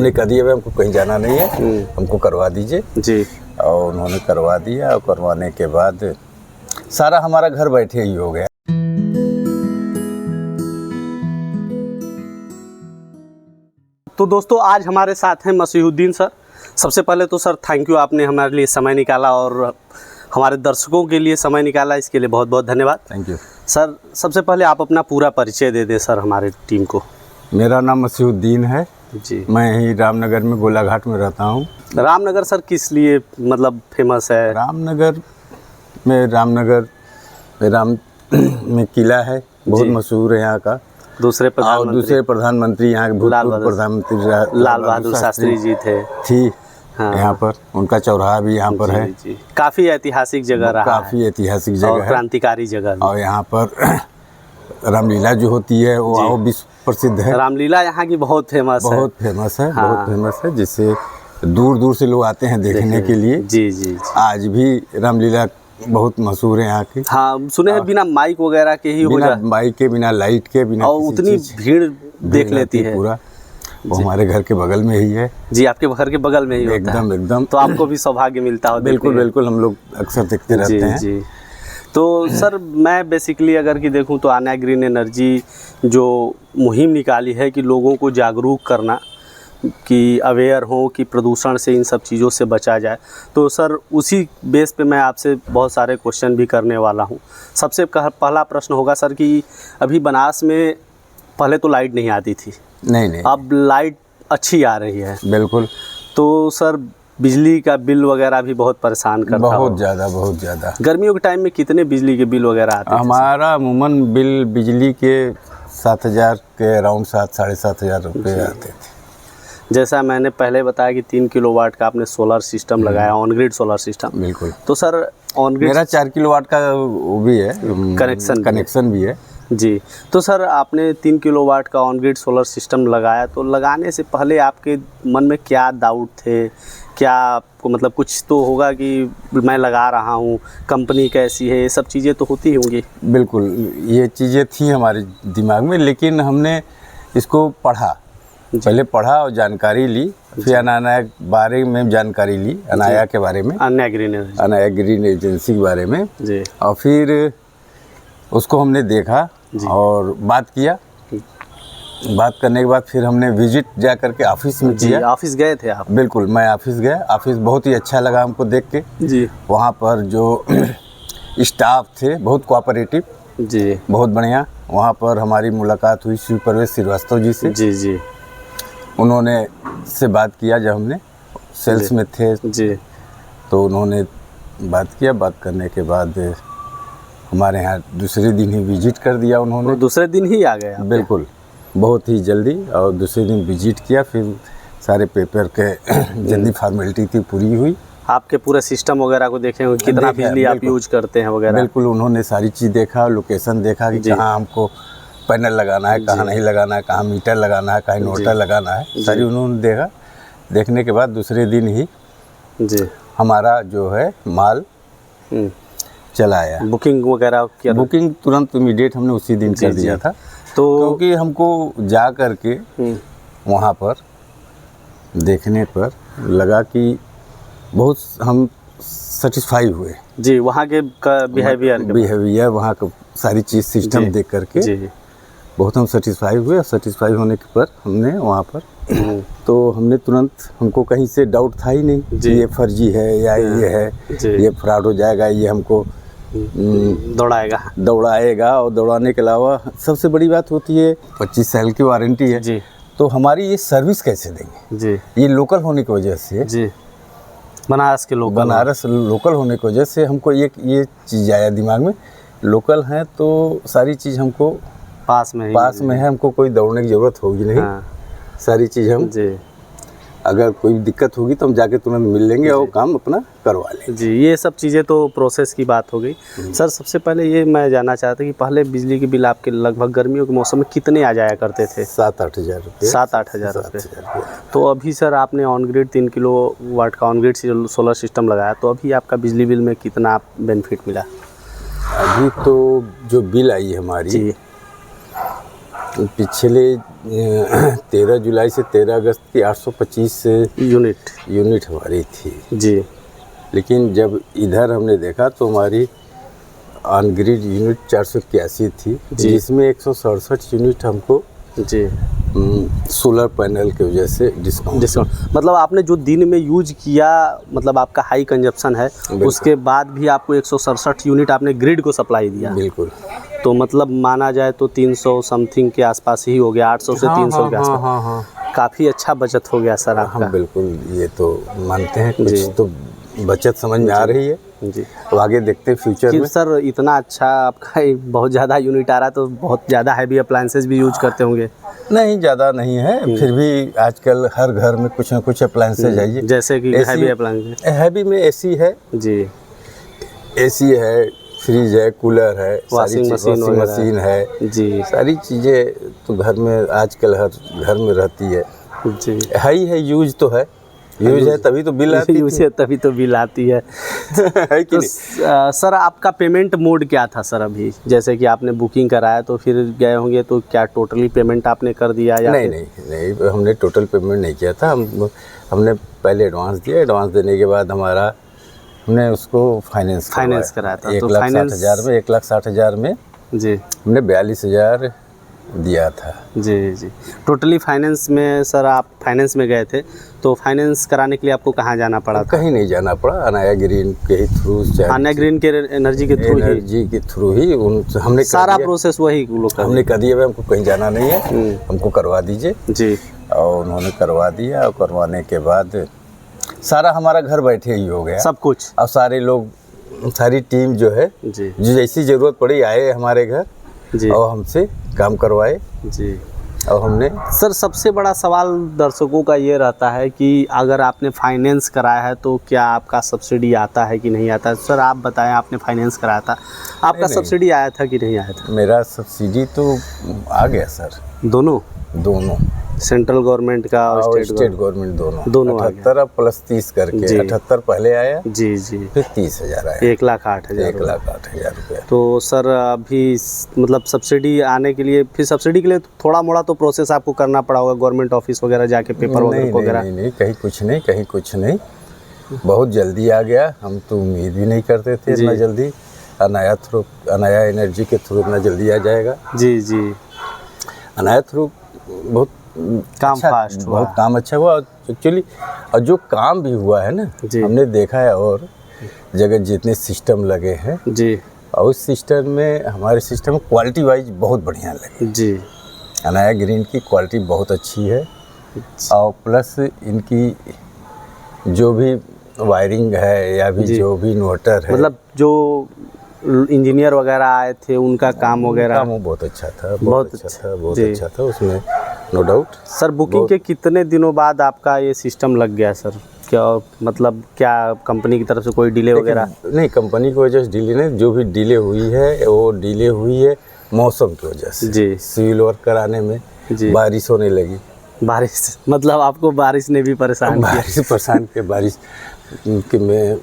हमने कह दिया हमको कहीं जाना नहीं है, हमको करवा दीजिए जी। और उन्होंने करवा दिया और करवाने के बाद सारा हमारा घर बैठे ही हो गया। तो दोस्तों आज हमारे साथ हैं मसीहुद्दीन सर। सबसे पहले तो सर थैंक यू, आपने हमारे लिए समय निकाला और हमारे दर्शकों के लिए समय निकाला, इसके लिए बहुत बहुत धन्यवाद। Thank you sir. सबसे पहले आप अपना पूरा परिचय दे दें सर हमारे टीम को। मेरा नाम मसीहुद्दीन है जी। मैं ही रामनगर में गोलाघाट में रहता हूँ। रामनगर सर किस लिए मतलब फेमस है? रामनगर में किला है, बहुत मशहूर है यहाँ का। दूसरे प्रधानमंत्री यहाँ के भूतपूर्व प्रधानमंत्री लाल बहादुर शास्त्री जी थी। हाँ। यहाँ पर उनका चौराहा भी यहाँ पर है। जी। काफ़ी ऐतिहासिक जगह रहा, काफ़ी ऐतिहासिक जगह है, क्रांतिकारी जगह। और यहाँ पर रामलीला जो होती है वो विश्व प्रसिद्ध है। रामलीला यहाँ की बहुत फेमस है। हाँ। बहुत फेमस है, जिससे दूर दूर से लोग आते हैं देखने के लिए। जी। आज भी रामलीला बहुत मशहूर है यहाँ की। हाँ, सुने हैं बिना माइक वगैरह के ही बिना माइक के, बिना लाइट के, बिना और उतनी भीड़ देख लेती है पूरा। वो हमारे घर के बगल में ही है। जी, आपके घर के बगल में ही होता है। एकदम। तो आपको भी सौभाग्य मिलता हो? बिल्कुल हम लोग अक्सर देखते रहते हैं। जी। तो सर मैं बेसिकली अगर कि देखूं तो आन्या ग्रीन एनर्जी जो मुहिम निकाली है कि लोगों को जागरूक करना, कि अवेयर हो कि प्रदूषण से इन सब चीज़ों से बचा जाए, तो सर उसी बेस पे मैं आपसे बहुत सारे क्वेश्चन भी करने वाला हूं। सबसे पहला प्रश्न होगा सर कि अभी बनारस में पहले तो लाइट नहीं आती थी। नहीं। अब लाइट अच्छी आ रही है। बिल्कुल। तो सर बिजली का बिल वगैरह भी बहुत परेशान करता है। बहुत ज़्यादा। गर्मियों के टाइम में कितने बिजली के बिल वगैरह आते हैं? हमारा अमूमन बिल बिजली के 7,000 के अराउंड 7-7,500 रुपये आते थे। जैसा मैंने पहले बताया कि 3 किलोवाट का आपने सोलर सिस्टम लगाया, ऑन ग्रिड सोलर सिस्टम। बिल्कुल। तो सर ऑन ग्रिड मेरा 4 किलोवाट का वो भी है, कनेक्शन भी है। जी। तो सर आपने 3 किलोवाट का ऑन ग्रिड सोलर सिस्टम लगाया, तो लगाने से पहले आपके मन में क्या डाउट थे? क्या आपको मतलब कुछ तो होगा कि मैं लगा रहा हूँ, कंपनी कैसी है, ये सब चीज़ें तो होती होंगी। बिल्कुल, ये चीज़ें थी हमारे दिमाग में, लेकिन हमने इसको पहले पढ़ा और जानकारी ली, फिर अनाया बारे में जानकारी ली, अनाया के बारे में, अनाया ग्रीन एजेंसी के बारे में जी। और फिर उसको हमने देखा और बात किया। बात करने के बाद फिर हमने विजिट जा करके ऑफिस में किया। ऑफिस गए थे आप? बिल्कुल, मैं ऑफिस गया। ऑफिस बहुत ही अच्छा लगा हमको देख के जी। वहाँ पर जो स्टाफ थे बहुत कोऑपरेटिव जी, बहुत बढ़िया। वहाँ पर हमारी मुलाकात हुई शिव प्रवेश श्रीवास्तव जी से। जी। उन्होंने से बात किया, जब हमने सेल्स में थे जी, तो उन्होंने बात किया। बात करने के बाद हमारे यहाँ दूसरे दिन ही विजिट कर दिया उन्होंने। दूसरे दिन ही आ गए? बिल्कुल, बहुत ही जल्दी। और दूसरे दिन विजिट किया, फिर सारे पेपर के जल्दी फॉर्मेलिटी थी पूरी हुई। आपके पूरे सिस्टम वगैरह को देखे होंगे, कितना बिजली आप यूज करते हैं वगैरह? बिल्कुल, उन्होंने सारी चीज़ देखा, लोकेशन देखा कि कहाँ हमको पैनल लगाना है, कहाँ नहीं लगाना है, कहाँ मीटर लगाना है, कहाँ इन्वर्टर लगाना है, सारी उन्होंने देखा। देखने के बाद दूसरे दिन ही जी हमारा जो है माल चला आया। बुकिंग वगैरह किया? बुकिंग तुरंत इमीडिएट हमने उसी दिन कर दिया था। तो क्योंकि हमको जा करके वहाँ पर देखने पर लगा कि बहुत हम सेटिस्फाई हुए जी, वहाँ के बिहेवियर वहाँ का सारी चीज़ सिस्टम देख करके जी बहुत हम सेटिस्फाई हुए। सेटिस्फाई होने के पर हमने वहाँ पर तो हमने तुरंत, हमको कहीं से डाउट था ही नहीं कि ये फर्जी है या ये है, ये फ्रॉड हो जाएगा, ये हमको दौड़ाएगा। और दौड़ाने के अलावा सबसे बड़ी बात होती है 25 साल की वारंटी है जी। तो हमारी ये सर्विस कैसे देंगे जी? ये लोकल होने की वजह से जी, बनारस लोकल होने की वजह से हमको ये चीज़ आया दिमाग में। लोकल हैं तो सारी चीज़ हमको पास में है, हमको कोई दौड़ने की ज़रूरत होगी नहीं। हाँ। सारी चीज़ हम जी, अगर कोई दिक्कत होगी तो हम जाके तुरंत मिल लेंगे और काम अपना करवा लेंगे जी। ये सब चीज़ें तो प्रोसेस की बात हो गई। सर सबसे पहले ये मैं जानना चाहता कि पहले बिजली के बिल आपके लगभग गर्मियों के मौसम में कितने आ जाया करते थे? 7-8 हज़ार रुपये। 7-8 हज़ार रुपये। तो अभी सर आपने ऑन ग्रिड 3 किलोवाट का ऑन ग्रिड सोलर सिस्टम लगाया, तो अभी आपका बिजली बिल में कितना बेनिफिट मिला? अभी तो जो बिल आई हमारी पिछले 13 जुलाई से 13 अगस्त की 825 यूनिट हमारी थी जी। लेकिन जब इधर हमने देखा तो हमारी ऑन ग्रिड यूनिट 481 थी, जिसमें 167 यूनिट हमको जी सोलर पैनल की वजह से डिस्काउंट। मतलब आपने जो दिन में यूज किया, मतलब आपका हाई कंजप्शन है, उसके बाद भी आपको 167 यूनिट आपने ग्रिड को सप्लाई दिया। बिल्कुल। तो मतलब माना जाए तो 300 समथिंग के आसपास ही हो गया, 800 से 300 के आसपास। हाँ। काफ़ी अच्छा बचत हो गया सर आपका। हम बिल्कुल ये तो मानते हैं, कुछ तो बचत समझ में आ रही है जी। तो आगे देखते हैं फ्यूचर में। सर इतना अच्छा आपका बहुत ज़्यादा यूनिट आ रहा है तो बहुत ज़्यादा हैवी अप्लायंसेस भी यूज करते होंगे? नहीं, ज़्यादा नहीं है, फिर भी आजकल हर घर में कुछ ना कुछ अप्लायंसेज है। जैसे कि हैवी अप्लायंसेज, हैवी में एसी है जी, एसी है, फ्रिज है, कूलर है, वॉशिंग मशीन है जी। सारी चीज़ें तो घर में आजकल हर घर में रहती है जी। है यूज तो है, यूज है तभी तो बिल आती है, तभी तो बिल आती है। है कि तो सर आपका पेमेंट मोड क्या था सर? अभी जैसे कि आपने बुकिंग कराया तो फिर गए होंगे, तो क्या टोटली पेमेंट आपने कर दिया या नहीं, हमने टोटल पेमेंट नहीं किया था। हमने पहले एडवांस दिया, एडवांस देने के बाद हमने उसको फाइनेंस कराया था। 1,60,000 में जी हमने 42,000 दिया था। जी। टोटली फाइनेंस में सर, आप फाइनेंस में गए थे तो फाइनेंस कराने के लिए आपको कहाँ जाना पड़ा था? कहीं नहीं जाना पड़ा, अनाया ग्रीन के ही थ्रू। अनाया ग्रीन के एनर्जी के थ्रू ही हमने सारा प्रोसेस वही लोग हमने कर दिया। हमको कहीं जाना नहीं है, हमको करवा दीजिए जी। और उन्होंने करवा दिया, और करवाने के बाद सारा हमारा घर बैठे ही हो गया सब कुछ। अब सारे लोग, सारी टीम जो है जी, जो जैसी ज़रूरत पड़ी आए हमारे घर जी, और हमसे काम करवाए जी। और हमने। सर सबसे बड़ा सवाल दर्शकों का ये रहता है कि अगर आपने फाइनेंस कराया है तो क्या आपका सब्सिडी आता है कि नहीं आता है? सर आप बताएं, आपने फाइनेंस कराया था, आपका सब्सिडी आया था कि नहीं आया था? मेरा सब्सिडी तो आ गया सर। दोनों सेंट्रल गवर्नमेंट का और स्टेट गवर्नमेंट दोनों 78 प्लस 30 करके 78 पहले आया जी, फिर 30,000 आया, 1,08,000 रुपया। तो सर अभी मतलब सब्सिडी आने के लिए, फिर सब्सिडी के लिए थोड़ा मोड़ा तो प्रोसेस आपको करना पड़ा होगा, गवर्नमेंट ऑफिस वगैरह जाके पेपर वगैरह? नहीं, कहीं कुछ नहीं, बहुत जल्दी आ गया। हम तो उम्मीद भी नहीं करते थे इतना जल्दी। अनाया एनर्जी के थ्रू इतना जल्दी आ जाएगा। जी। अनाया थ्रू बहुत काम फास्ट हुआ, बहुत काम अच्छा हुआ एक्चुअली। और जो काम भी हुआ है ना, हमने देखा है और जगह जितने सिस्टम लगे हैं जी, और उस सिस्टम में हमारे सिस्टम क्वालिटी वाइज बहुत बढ़िया लगे जी। अनाया ग्रीन की क्वालिटी बहुत अच्छी है, और प्लस इनकी जो भी वायरिंग है या भी जो भी इन्वर्टर है, मतलब जो इंजीनियर वगैरह आए थे उनका काम वगैरह बहुत अच्छा था, बहुत अच्छा था उसमें, नो डाउट। सर बुकिंग के कितने दिनों बाद आपका ये सिस्टम लग गया सर? क्या मतलब क्या कंपनी की तरफ से कोई डिले वगैरह? नहीं, कंपनी की वजह से डिले नहीं, जो भी डिले हुई है वो डिले हुई है मौसम की वजह से जी। सिविल वर्क कराने में बारिश होने लगी। बारिश मतलब आपको बारिश ने भी परेशान किया? बारिश कि मैं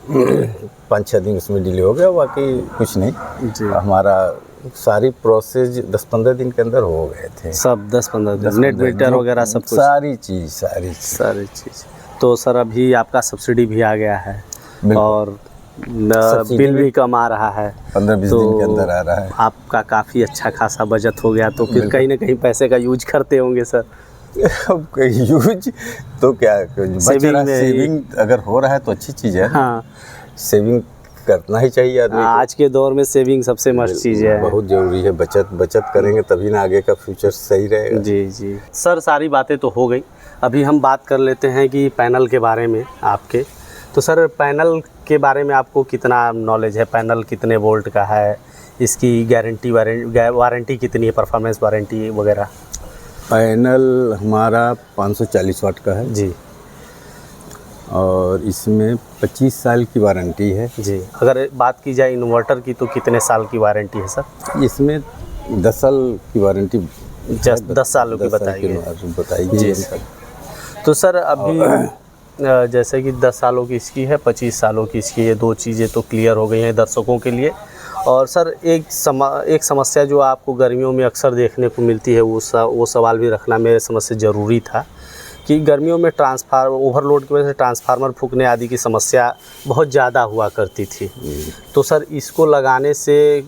5-6 दिन उसमें डिले हो गया, बाकी कुछ नहीं जी। हमारा सारी प्रोसेस 10-15 दिन के अंदर हो गए थे, सब 10-15 दिन, नेट मीटर वगैरह सब कुछ, सारी चीज़। तो सर अभी आपका सब्सिडी भी आ गया है और बिल भी कम आ रहा है, 15-20 दिन के अंदर आ रहा है। आपका काफ़ी अच्छा खासा बचत हो गया, तो फिर कहीं ना कहीं पैसे का यूज करते होंगे सर? अब यूज तो क्या, सेविंग अगर हो रहा है तो अच्छी चीज़ है। हाँ, सेविंग करना ही चाहिए आदमी। आज के दौर में सेविंग सबसे मस्त चीज़ है, बहुत ज़रूरी है। बचत करेंगे तभी ना आगे का फ्यूचर सही रहेगा। जी। सर सारी बातें तो हो गई, अभी हम बात कर लेते हैं कि पैनल के बारे में आपके। तो सर पैनल के बारे में आपको कितना नॉलेज है? पैनल कितने वोल्ट का है, इसकी गारंटी वारंटी कितनी है, परफॉर्मेंस वारंटी वगैरह? पैनल हमारा 540 वाट का है जी, और इसमें 25 साल की वारंटी है जी। अगर बात की जाए इन्वर्टर की तो कितने साल की वारंटी है सर? इसमें 10 साल की वारंटी, 10 सालों की बताइए जी। तो सर अभी जैसे कि 10 सालों की इसकी है, 25 सालों की इसकी है, दो चीज़ें तो क्लियर हो गई हैं दर्शकों के लिए। और सर एक समस्या जो आपको गर्मियों में अक्सर देखने को मिलती है, वो सवाल भी रखना मेरे समझ से ज़रूरी था कि गर्मियों में ओवरलोड की वजह से ट्रांसफार्मर फूकने आदि की समस्या बहुत ज़्यादा हुआ करती थी। तो सर इसको लगाने से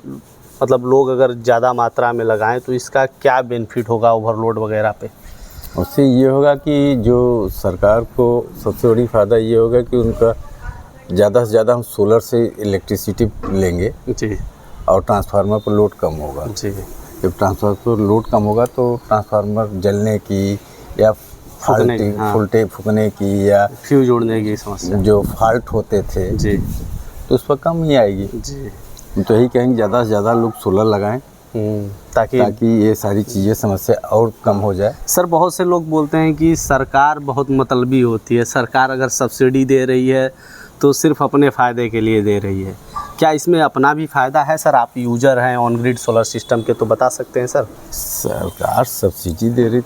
मतलब लोग अगर ज़्यादा मात्रा में लगाएं तो इसका क्या बेनिफिट होगा ओवरलोड वगैरह पे? उससे ये होगा कि जो सरकार को सबसे बड़ी फ़ायदा ये होगा कि उनका ज़्यादा से ज़्यादा हम सोलर से इलेक्ट्रिसिटी लेंगे जी, और ट्रांसफार्मर पर लोड कम होगा जी। जब ट्रांसफार्मर पर लोड कम होगा तो ट्रांसफार्मर जलने की या फूकने की या फ्यूज उड़ने की समस्या जो फॉल्ट होते थे जी, तो उस पर कम ही आएगी जी। तो यही कहेंगे ज़्यादा से ज़्यादा लोग सोलर लगाएं ताकि ये सारी चीज़ें समस्या और कम हो जाए। सर बहुत से लोग बोलते हैं कि सरकार बहुत मतलबी होती है, सरकार अगर सब्सिडी दे रही है तो सिर्फ अपने फ़ायदे के लिए दे रही है। क्या इसमें अपना भी फ़ायदा है सर? आप यूज़र हैं ऑन ग्रिड सोलर सिस्टम के, तो बता सकते हैं सर। सरकार सब्सिडी दे रही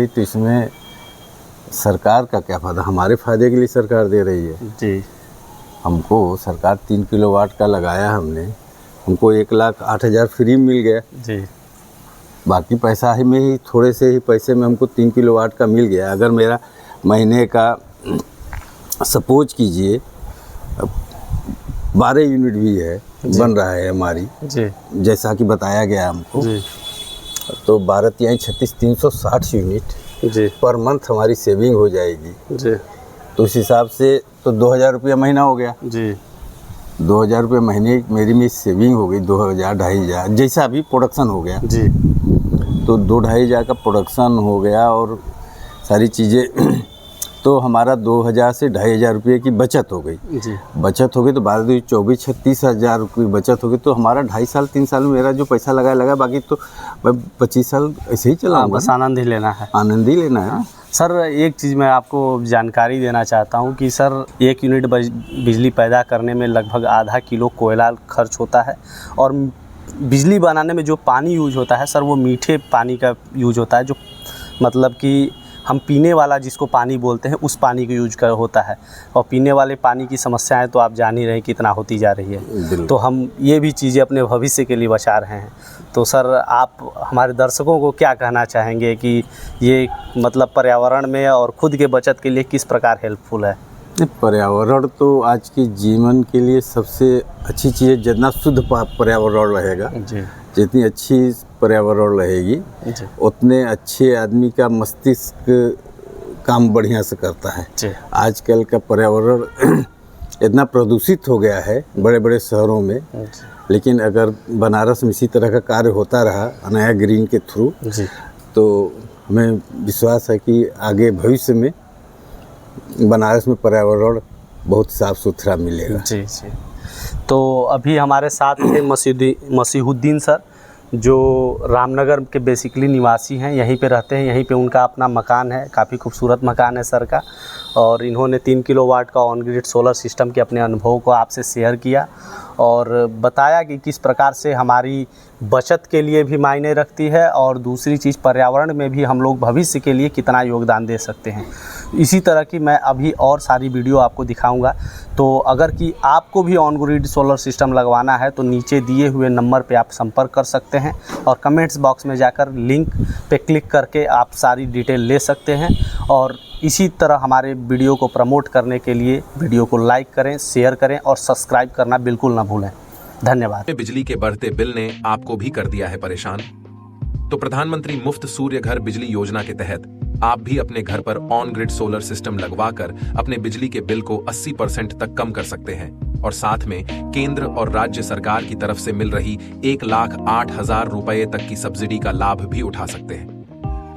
तो इसमें सरकार का क्या फ़ायदा? हमारे फ़ायदे के लिए सरकार दे रही है जी। हमको सरकार 3 किलोवाट का लगाया हमको 1,08,000 फ्री मिल गया जी। बाकी पैसा ही में ही थोड़े से ही पैसे में हमको 3 किलोवाट का मिल गया। अगर मेरा महीने का सपोज कीजिए 12 यूनिट भी है बन रहा है हमारी जी, जैसा कि बताया गया हमको जी, तो 12 या 36 360 यूनिट जी पर मंथ हमारी सेविंग हो जाएगी जी। तो उस हिसाब से तो 2,000 रुपया महीना हो गया जी। 2,000 रुपये महीने मेरी में सेविंग हो गई, 2,000-2,500 जैसा भी प्रोडक्शन हो गया जी। तो 2,000-2,500 का प्रोडक्शन हो गया और सारी चीज़ें तो हमारा 2,000 से 2,500 रुपये की बचत हो गई जी। बचत हो गई तो 12-24-36,000 रुपये बचत हो गई। तो हमारा 2.5 साल 3 साल में मेरा जो पैसा लगा बाकी तो मैं 25 साल ऐसे ही चलाऊँगा। बस आनंद ही लेना है, आनंद ही लेना है। सर एक चीज़ मैं आपको जानकारी देना चाहता हूँ कि सर 1 यूनिट बिजली पैदा करने में लगभग आधा किलो कोयला खर्च होता है और बिजली बनाने में जो पानी यूज होता है सर वो मीठे पानी का यूज होता है, जो मतलब कि हम पीने वाला जिसको पानी बोलते हैं उस पानी का यूज होता है। और पीने वाले पानी की समस्याएं तो आप जान ही रहे हैं कितना होती जा रही है। तो हम ये भी चीज़ें अपने भविष्य के लिए बचा रहे हैं। तो सर आप हमारे दर्शकों को क्या कहना चाहेंगे कि ये मतलब पर्यावरण में और खुद के बचत के लिए किस प्रकार हेल्पफुल है? पर्यावरण तो आज के जीवन के लिए सबसे अच्छी चीज़ है। जितना शुद्ध पर्यावरण रहेगा जी, जितनी अच्छी पर्यावरण रहेगी उतने अच्छे आदमी का मस्तिष्क काम बढ़िया से करता है। आजकल का पर्यावरण इतना प्रदूषित हो गया है बड़े बड़े शहरों में, लेकिन अगर बनारस में इसी तरह का कार्य होता रहा अनाया ग्रीन के थ्रू तो हमें विश्वास है कि आगे भविष्य में बनारस में पर्यावरण बहुत साफ़ सुथरा मिलेगा जी जी। तो अभी हमारे साथ थे मसीहुद्दीन सर, जो रामनगर के बेसिकली निवासी हैं, यहीं पे रहते हैं, यहीं पे उनका अपना मकान है, काफ़ी खूबसूरत मकान है सर का। और इन्होंने 3 किलोवाट का ऑन ग्रिड सोलर सिस्टम के अपने अनुभव को आपसे शेयर किया और बताया कि किस प्रकार से हमारी बचत के लिए भी मायने रखती है और दूसरी चीज़ पर्यावरण में भी हम लोग भविष्य के लिए कितना योगदान दे सकते हैं। इसी तरह की मैं अभी और सारी वीडियो आपको दिखाऊंगा। तो अगर कि आपको भी ऑन ग्रिड सोलर सिस्टम लगवाना है तो नीचे दिए हुए नंबर पे आप संपर्क कर सकते हैं और कमेंट्स बॉक्स में जाकर लिंक पे क्लिक करके आप सारी डिटेल ले सकते हैं। और इसी तरह हमारे वीडियो को प्रमोट करने के लिए वीडियो को लाइक करें, शेयर करें और सब्सक्राइब करना बिल्कुल ना भूलें। धन्यवाद। बिजली के बढ़ते बिल ने आपको भी कर दिया है परेशान? तो प्रधानमंत्री मुफ्त सूर्य घर बिजली योजना के तहत आप भी अपने घर पर ऑन ग्रिड सोलर सिस्टम लगवाकर अपने बिजली के बिल को 80% तक कम कर सकते हैं और साथ में केंद्र और राज्य सरकार की तरफ से मिल रही 1,08,000 रुपए तक की सब्सिडी का लाभ भी उठा सकते हैं।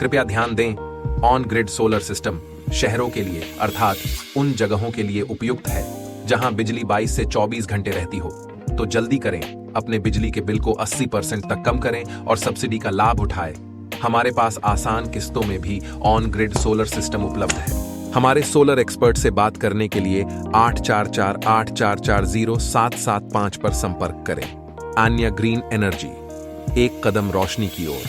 कृपया ध्यान दें, ऑन ग्रिड सोलर सिस्टम शहरों के लिए अर्थात उन जगहों के लिए उपयुक्त है जहां बिजली 22 से 24 घंटे रहती हो। तो जल्दी करें, अपने बिजली के बिल को 80% तक कम करें और सब्सिडी का लाभ उठाएं। हमारे पास आसान किस्तों में भी ऑन ग्रिड सोलर सिस्टम उपलब्ध है। हमारे सोलर एक्सपर्ट से बात करने के लिए 8448440775 पर संपर्क करें। आन्या ग्रीन एनर्जी, एक कदम रोशनी की ओर।